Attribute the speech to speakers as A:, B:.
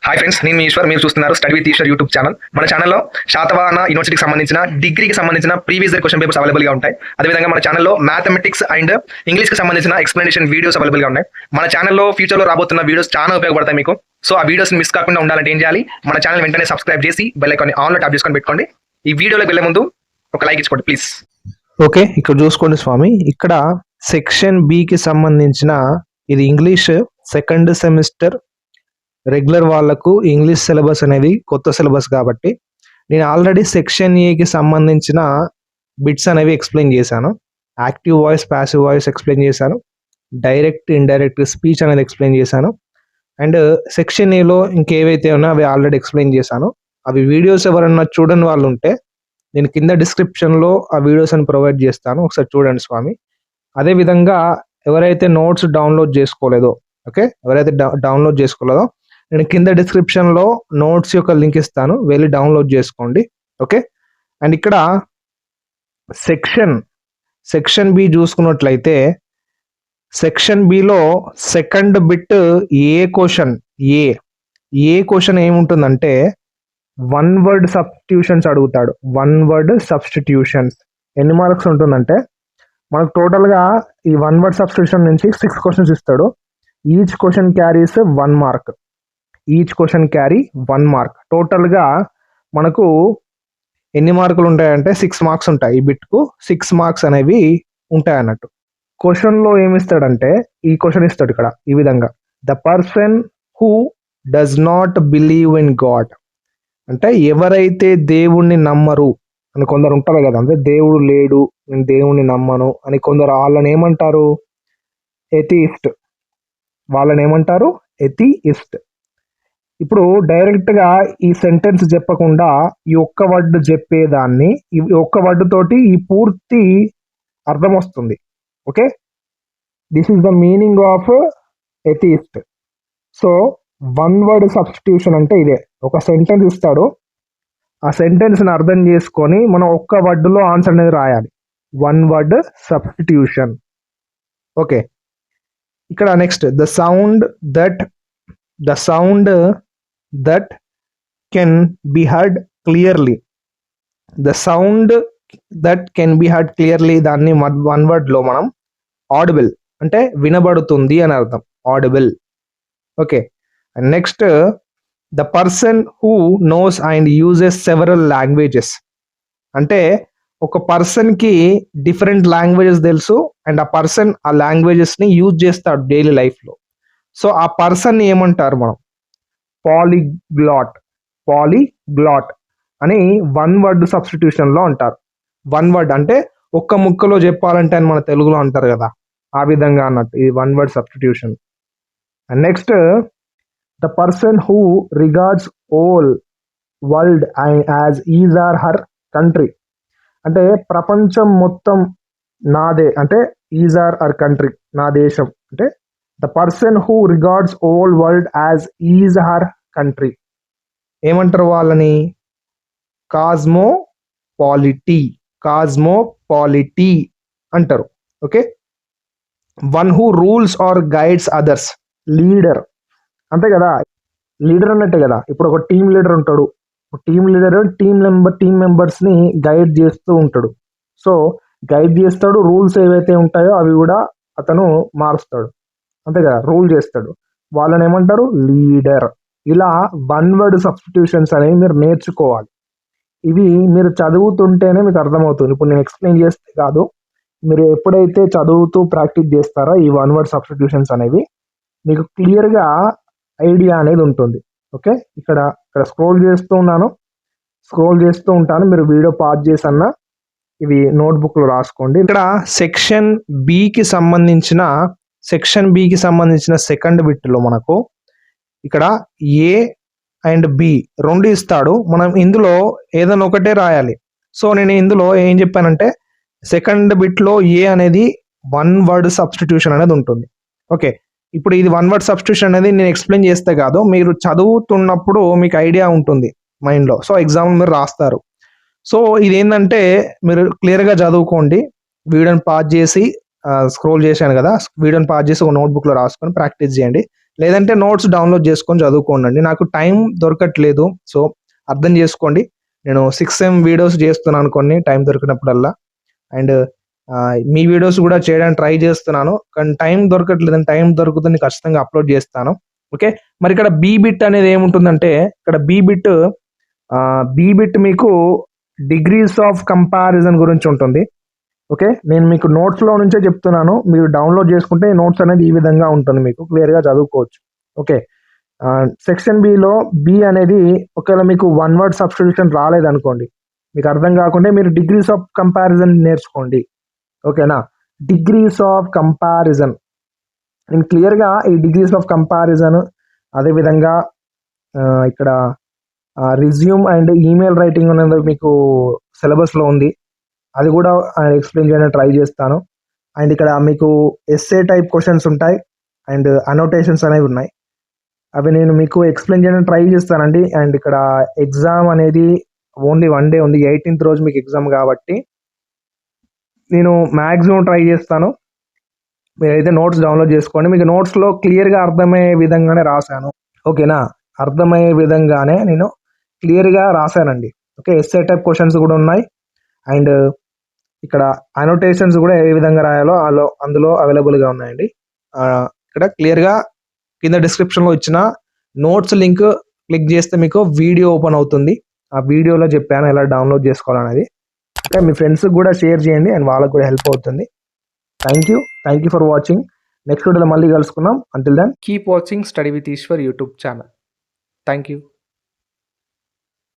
A: Hi friends, నేను మీ ఈశ్వర్. మీరు చూస్తున్నారు study with Eshwar YouTube channel. మన ఛానల్లో శాతవాహన యూనివర్సిటీకి సంబంధించిన డిగ్రీకి సంబంధించిన ప్రీవియస్ ఇయర్ క్వశ్చన్ పేపర్స్ అవైలబుల్గా ఉంటాయి. అదేవిధంగా మన ఛానల్లో మ్యాథమెటిక్స్ అండ్ ఇంగ్లీష్కి సంబంధించిన ఎక్స్ప్లెనేషన్ వీడియోస్ అవైలబుల్గా ఉన్నాయి. మన ఛానల్లో ఫ్యూచర్లో రాబోతున్న వీడియోస్ చాలా ఉపయోగపడతాయి మీకు. సో ఆ వీడియోస్ మిస్ కాకుండా ఉండాలంటే ఏం చేయాలి? మన ఛానల్ వెంటనే సబ్స్క్రైబ్ చేసి బెల్ ఐకాన్ ఆన్లో ట్యాప్ చేసుకొని పెట్టుకోండి. ఈ వీడియోలోకి వెళ్ళే ముందు ఒక లైక్ ఇచ్చుకోండి ప్లీజ్.
B: ఓకే, ఇక్కడ చూసుకోండి స్వామి. ఇక్కడ సెక్షన్ బికి సంబంధించిన ఇది ఇంగ్లీష్ సెకండ్ సెమిస్టర్ రెగ్యులర్ వాళ్ళకు ఇంగ్లీష్ సిలబస్ అనేది కొత్త సిలబస్ కాబట్టి నేను ఆల్రెడీ సెక్షన్ ఏకి సంబంధించిన బిట్స్ అనేవి ఎక్స్ప్లెయిన్ చేశాను. Active voice, passive voice explain చేశాను. డైరెక్ట్, ఇండైరెక్ట్ స్పీచ్ అనేది ఎక్స్ప్లెయిన్ చేశాను. అండ్ సెక్షన్ ఏలో ఇంకేవైతే ఉన్నా అవి ఆల్రెడీ ఎక్స్ప్లెయిన్ చేశాను. అవి వీడియోస్ ఎవరన్నా చూడని వాళ్ళు ఉంటే నేను కింద డిస్క్రిప్షన్లో ఆ వీడియోస్ అని ప్రొవైడ్ చేస్తాను, ఒకసారి చూడండి స్వామి. అదేవిధంగా ఎవరైతే నోట్స్ డౌన్లోడ్ చేసుకోలేదో, ఓకే, ఎవరైతే డౌన్లోడ్ చేసుకోలేదో నేను కింద డిస్క్రిప్షన్లో నోట్స్ యొక్క లింక్ ఇస్తాను, వెళ్ళి డౌన్లోడ్ చేసుకోండి. ఓకే, అండ్ ఇక్కడ సెక్షన్ బి చూసుకున్నట్లయితే సెక్షన్ బిలో సెకండ్ బిట్ ఏ క్వశ్చన్ ఏముంటుందంటే వన్ వర్డ్ సబ్స్టిట్యూషన్స్ అడుగుతాడు. వన్ వర్డ్ సబ్స్టిట్యూషన్స్ ఎన్ని మార్క్స్ ఉంటుందంటే మనకు టోటల్గా ఈ వన్ వర్డ్ సబ్స్టిట్యూషన్ నుంచి 6 క్వశ్చన్స్ ఇస్తాడు. Each question carries 1 mark. Each question carry 1 mark. టోటల్గా మనకు ఎన్ని మార్కులు ఉంటాయంటే 6 మార్క్స్ ఉంటాయి. ఈ బిట్కు 6 మార్క్స్ అనేవి ఉంటాయి అన్నట్టు. క్వశ్చన్లో ఏమిస్తాడంటే ఈ క్వశ్చన్ ఇస్తాడు ఇక్కడ ఈ విధంగా, the person who does not believe in God, అంటే ఎవరైతే దేవుణ్ణి నమ్మరు అని కొందరు ఉంటారు కదా, అంటే దేవుడు లేడు, నేను దేవుణ్ణి నమ్మను అని కొందరు, వాళ్ళని ఏమంటారు? ఎథియిస్ట్. వాళ్ళని ఏమంటారు? ఎథియిస్ట్. ఇప్పుడు డైరెక్ట్గా ఈ సెంటెన్స్ చెప్పకుండా ఈ ఒక్క వర్డ్ చెప్పేదాన్ని, ఈ ఒక్క వర్డ్ తోటి ఈ పూర్తి అర్థం వస్తుంది. Okay, this is the meaning of atheist. So one word substitution అంటే ఇదే. ఒక సెంటెన్స్ ఇస్తాడు, ఆ సెంటెన్స్ని అర్థం చేసుకొని మనం ఒక్క వర్డ్లో ఆన్సర్ అనేది రాయాలి. One word substitution. ఓకే, ఇక్కడ next the sound that can be heard clearly. The sound that can be heard clearly, దాన్ని వన్ వర్డ్లో మనం ఆడిబుల్ అంటే వినబడుతుంది అని అర్థం, audible. Okay, next the person who knows and uses several languages, అంటే ఒక పర్సన్కి డిఫరెంట్ లాంగ్వేజెస్ తెలుసు అండ్ ఆ పర్సన్ ఆ లాంగ్వేజెస్ని యూజ్ చేస్తాడు డైలీ లైఫ్లో. సో ఆ పర్సన్ ఏమంటారు మనం? పాలీగ్లాట్ అని వన్ వర్డ్ సబ్స్టిట్యూషన్లో అంటారు. వన్ వర్డ్ అంటే ఒక్క ముక్కలో చెప్పాలంటే అని మన తెలుగులో అంటారు కదా, ఆ విధంగా అన్నట్టు ఈ one word substitution. And next the person who regards all world as his or her country, అంటే ప్రపంచం మొత్తం నాదే, అంటే ఈజ్ ఆర్ హర్ కంట్రీ, నా దేశం. అంటే the person who regards all world as his her country ఏమంటారు వాళ్ళని? కాస్మోపాలిటీ అంటారు. Okay, one who rules or guides others, leader అంతే కదా, లీడర్ అన్నట్టే కదా. ఇప్పుడు ఒక టీమ్ లీడర్ ఉంటాడు, టీమ్ లీడర్ టీమ్ మెంబర్స్ని గైడ్ చేస్తూ ఉంటాడు. సో గైడ్ చేస్తాడు, రూల్స్ ఏవైతే ఉంటాయో అవి కూడా అతను మారుస్తాడు, అంతే కదా, రూల్ చేస్తాడు. వాళ్ళని ఏమంటారు? లీడర్. ఇలా వన్ వర్డ్ సబ్స్టిట్యూషన్స్ అనేవి మీరు నేర్చుకోవాలి. ఇవి మీరు చదువుతుంటేనే మీకు అర్థమవుతుంది. ఇప్పుడు నేను ఎక్స్ప్లెయిన్ చేస్తే కాదు, మీరు ఎప్పుడైతే చదువుతూ ప్రాక్టీస్ చేస్తారో ఈ వన్ వర్డ్ సబ్స్టిట్యూషన్స్ అనేవి మీకు క్లియర్గా ఐడియా అనేది ఉంటుంది. ఓకే, ఇక్కడ స్క్రోల్ చేస్తూ ఉంటాను, మీరు వీడియో పాజ్ చేసన్నా ఇవి నోట్బుక్లో రాసుకోండి. ఇక్కడ సెక్షన్ బికి సంబంధించిన సెకండ్ బిట్లో మనకు ఇక్కడ ఏ అండ్ బి రెండు ఇస్తాడు. మనం ఇందులో ఏదైనా ఒకటే రాయాలి. సో నేను ఇందులో ఏం చెప్పానంటే సెకండ్ బిట్లో ఏ అనేది వన్ వర్డ్ సబ్స్టిట్యూషన్ అనేది ఉంటుంది. ఓకే, ఇప్పుడు ఇది వన్ వర్డ్ సబ్స్టిట్యూషన్ అనేది నేను ఎక్స్ప్లెయిన్ చేస్తే కాదు, మీరు చదువుతున్నప్పుడు మీకు ఐడియా ఉంటుంది మైండ్లో. సో ఎగ్జామ్ మీరు రాస్తారు. సో ఇదేంటంటే మీరు క్లియర్గా చదువుకోండి. వీడియోని పాజ్ చేసి స్క్రోల్ చేశాను కదా, వీడియోని పాజ్ చేసి ఒక నోట్బుక్లో రాసుకొని ప్రాక్టీస్ చేయండి. లేదంటే నోట్స్ డౌన్లోడ్ చేసుకొని చదువుకోండి. నాకు టైం దొరకట్లేదు. సో, అర్థం చేసుకోండి. నేను 6M వీడియోస్ చేస్తున్నాను కొన్ని టైం దొరికినప్పుడల్లా. అండ్ మీ వీడియోస్ కూడా చేయడానికి ట్రై చేస్తున్నాను. కానీ టైం దొరకట్లేదండి. టైం దొరికితే నేను ఖచ్చితంగా అప్లోడ్ చేస్తాను. ఓకే. మరి ఇక్కడ బీ బిట్ అనేది ఏముంటుందంటే, ఇక్కడ బీ బిట్ మీకు డిగ్రీస్ ఆఫ్ కంపారిజన్ గురించి ఉంటుంది. ఓకే. నేను మీకు నోట్స్‌లో నుంచే చెప్తున్నాను. మీరు డౌన్లోడ్ చేసుకుంటే నోట్స్ అనేది ఈ విధంగా ఉంటుంది. మీకు క్లియర్‌గా చదువుకోవచ్చు. ఓకే. సెక్షన్ బిలో బి అనేది ఒకవేళ మీకు వన్ వర్డ్ సబ్స్టిట్యూషన్ రాలేదనుకోండి, మీకు అర్థం కాకుంటే మీరు డిగ్రీస్ ఆఫ్ కంపారిజన్ నేర్చుకోండి. ఓకేనా. డిగ్రీస్ ఆఫ్ కంపారిజన్ నేను క్లియర్‌గా ఈ డిగ్రీస్ ఆఫ్ కంపారిజన్ అదేవిధంగా ఇక్కడ రిజ్యూమ్ అండ్ ఈమెయిల్ రైటింగ్ అనేది మీకు సిలబస్‌లో ఉంది. అది కూడా ఎక్స్ప్లెయిన్ చేయడానికి ట్రై చేస్తాను. అండ్ ఇక్కడ మీకు ఎస్సే టైప్ క్వశ్చన్స్ ఉంటాయి అండ్ అనోటేషన్స్ అనేవి ఉన్నాయి. అవి నేను మీకు ఎక్స్ప్లెయిన్ చేయడానికి ట్రై చేస్తానండి. అండ్ ఇక్కడ ఎగ్జామ్ అనేది ఓన్లీ 1 డే ఉంది. 18th రోజు మీకు ఎగ్జామ్ కాబట్టి నేను మ్యాక్సిమం ట్రై చేస్తాను. మీరైతే నోట్స్ డౌన్లోడ్ చేసుకోండి. మీకు నోట్స్‌లో క్లియర్‌గా అర్థమయ్యే విధంగానే రాశాను. ఓకేనా. అర్థమయ్యే విధంగానే నేను క్లియర్‌గా రాశానండి. ఓకే. ఎస్సే టైప్ క్వశ్చన్స్ కూడా ఉన్నాయి. అండ్ ఇక్కడ అనోటేషన్స్ కూడా ఏ విధంగా రాయాలో అందులో అవైలబుల్గా ఉన్నాయండి. ఇక్కడ క్లియర్గా కింద డిస్క్రిప్షన్లో ఇచ్చిన నోట్స్ లింక్ క్లిక్ చేస్తే మీకు వీడియో ఓపెన్ అవుతుంది. ఆ వీడియోలో చెప్పాను ఎలా డౌన్లోడ్ చేసుకోవాలనేది. ఓకే. మీ ఫ్రెండ్స్కి కూడా షేర్ చేయండి అండ్ వాళ్ళకు కూడా హెల్ప్ అవుతుంది. Thank you for watching. Next వీడియోలో మళ్ళీ కలుసుకుందాం. Until then keep watching study with Eshwar YouTube channel. Thank you.